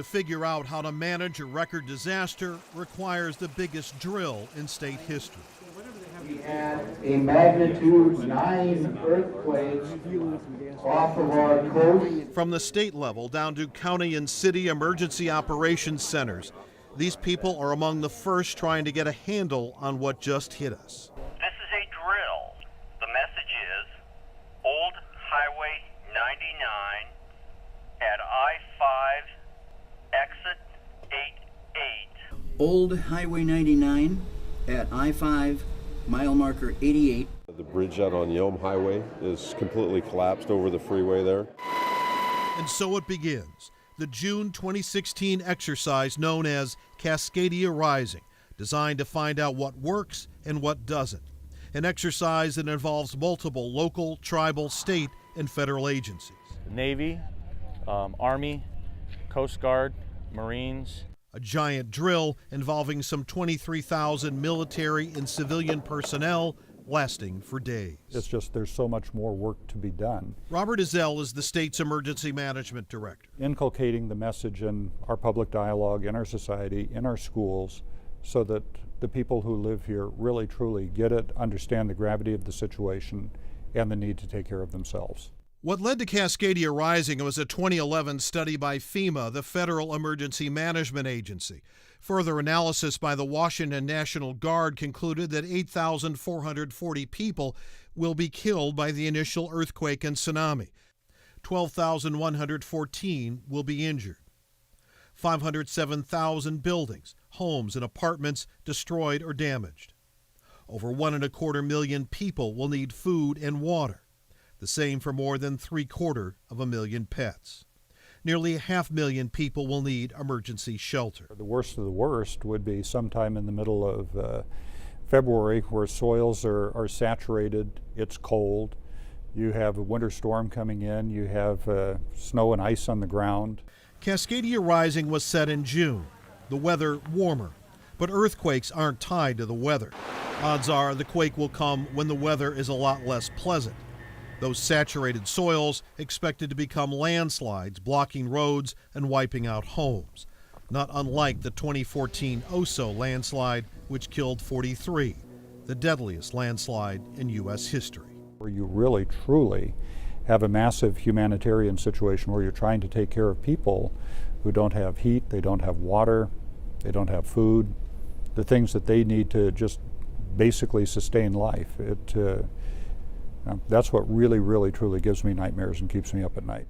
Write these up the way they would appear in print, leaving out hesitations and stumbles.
To figure out how to manage a record disaster requires the biggest drill in state history. We had a magnitude 9 earthquake off of our coast. From the state level down to county and city emergency operations centers, these people are among the first trying to get a handle on what just hit us. This is a drill. The message is Old Highway 99 at I-5, exit 88. Old Highway 99 at I-5, mile marker 88. The bridge out on Yelm Highway is completely collapsed over the freeway there. And so it begins. The June 2016 exercise known as Cascadia Rising, designed to find out what works and what doesn't. An exercise that involves multiple local, tribal, state, and federal agencies. Navy, Army, Coast Guard, Marines. A giant drill involving some 23,000 military and civilian personnel lasting for days. It's just there's so much more work to be done. Robert Ezell is the state's emergency management director. Inculcating the message in our public dialogue, in our society, in our schools, so that the people who live here really truly get it, understand the gravity of the situation, and the need to take care of themselves. What led to Cascadia Rising was a 2011 study by FEMA, the Federal Emergency Management Agency. Further analysis by the Washington National Guard concluded that 8,440 people will be killed by the initial earthquake and tsunami. 12,114 will be injured. 507,000 buildings, homes, and apartments destroyed or damaged. Over 1.25 million people will need food and water. The same for more than 750,000 pets. Nearly 500,000 people will need emergency shelter. The worst of the worst would be sometime in the middle of February, where soils are saturated, it's cold, you have a winter storm coming in, you have snow and ice on the ground. Cascadia Rising was set in June, the weather warmer, but earthquakes aren't tied to the weather. Odds are the quake will come when the weather is a lot less pleasant. Those saturated soils expected to become landslides, blocking roads and wiping out homes. Not unlike the 2014 Oso landslide, which killed 43, the deadliest landslide in U.S. history. Where you really, truly have a massive humanitarian situation where you're trying to take care of people who don't have heat, they don't have water, they don't have food, the things that they need to just basically sustain life. That's what really, really, truly gives me nightmares and keeps me up at night.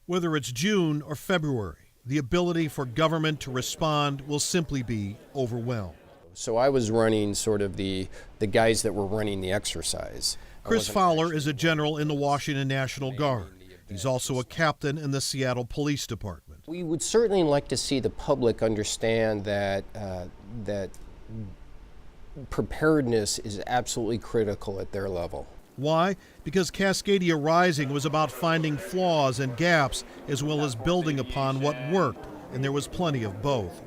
Whether it's June or February, the ability for government to respond will simply be overwhelmed. So I was running sort of the guys that were running the exercise. Chris Fowler is a general in the Washington National Guard. He's also a captain in the Seattle Police Department. We would certainly like to see the public understand that that preparedness is absolutely critical at their level. Why? Because Cascadia Rising was about finding flaws and gaps as well as building upon what worked, and there was plenty of both.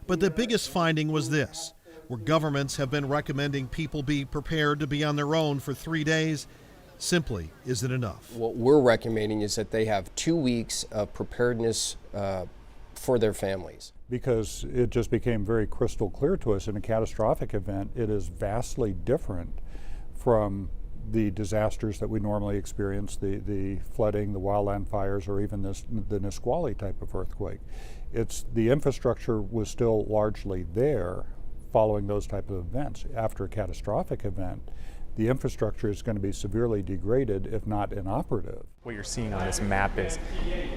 But the biggest finding was this: where governments have been recommending people be prepared to be on their own for 3 days, simply isn't enough. What we're recommending is that they have 2 weeks of preparedness for their families. Because it just became very crystal clear to us in a catastrophic event, it is vastly different from the disasters that we normally experience, the flooding, the wildland fires, or even the Nisqually type of earthquake. The infrastructure was still largely there following those type of events. After a catastrophic event, the infrastructure is going to be severely degraded, if not inoperative. What you're seeing on this map is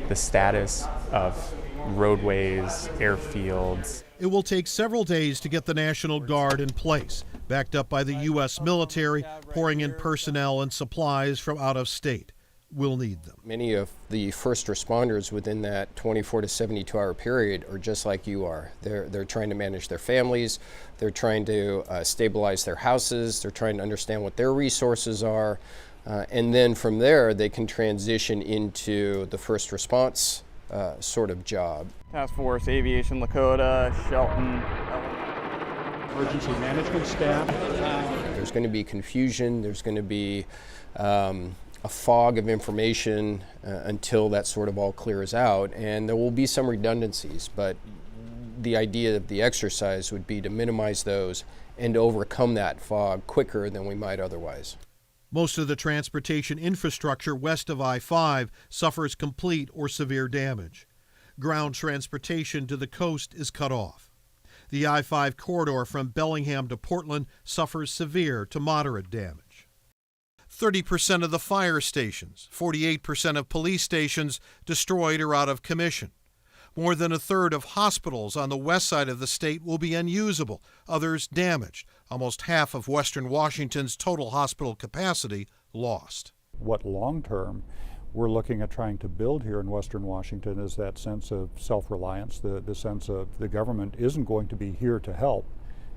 the status of roadways, airfields. It will take several days to get the National Guard in place, backed up by the U.S. military, pouring in personnel and supplies from out of state. We'll need them. Many of the first responders within that 24 to 72 hour period are just like you are. They're trying to manage their families, they're trying to stabilize their houses, they're trying to understand what their resources are, and then from there they can transition into the first response sort of job. Task Force, Aviation, Lakota, Shelton, emergency management staff. There's going to be confusion, there's going to be a fog of information until that sort of all clears out, and there will be some redundancies, but the idea of the exercise would be to minimize those and to overcome that fog quicker than we might otherwise. Most of the transportation infrastructure west of I-5 suffers complete or severe damage. Ground transportation to the coast is cut off. The I-5 corridor from Bellingham to Portland suffers severe to moderate damage. 30% of the fire stations, 48% of police stations destroyed or out of commission. More than a third of hospitals on the west side of the state will be unusable, others damaged. Almost half of Western Washington's total hospital capacity lost. What long-term we're looking at trying to build here in Western Washington is that sense of self-reliance, the sense of the government isn't going to be here to help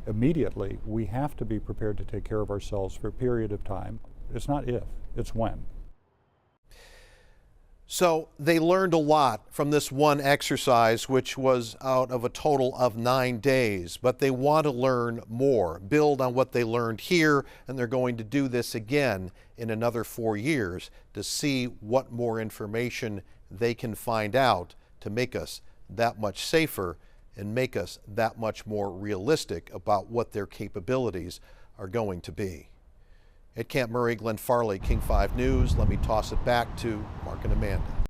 immediately. We have to be prepared to take care of ourselves for a period of time. It's not if, it's when. So they learned a lot from this one exercise, which was out of a total of 9 days, but they want to learn more, build on what they learned here, and they're going to do this again in another 4 years to see what more information they can find out to make us that much safer and make us that much more realistic about what their capabilities are going to be. At Camp Murray, Glenn Farley, King 5 News. Let me toss it back to Mark and Amanda.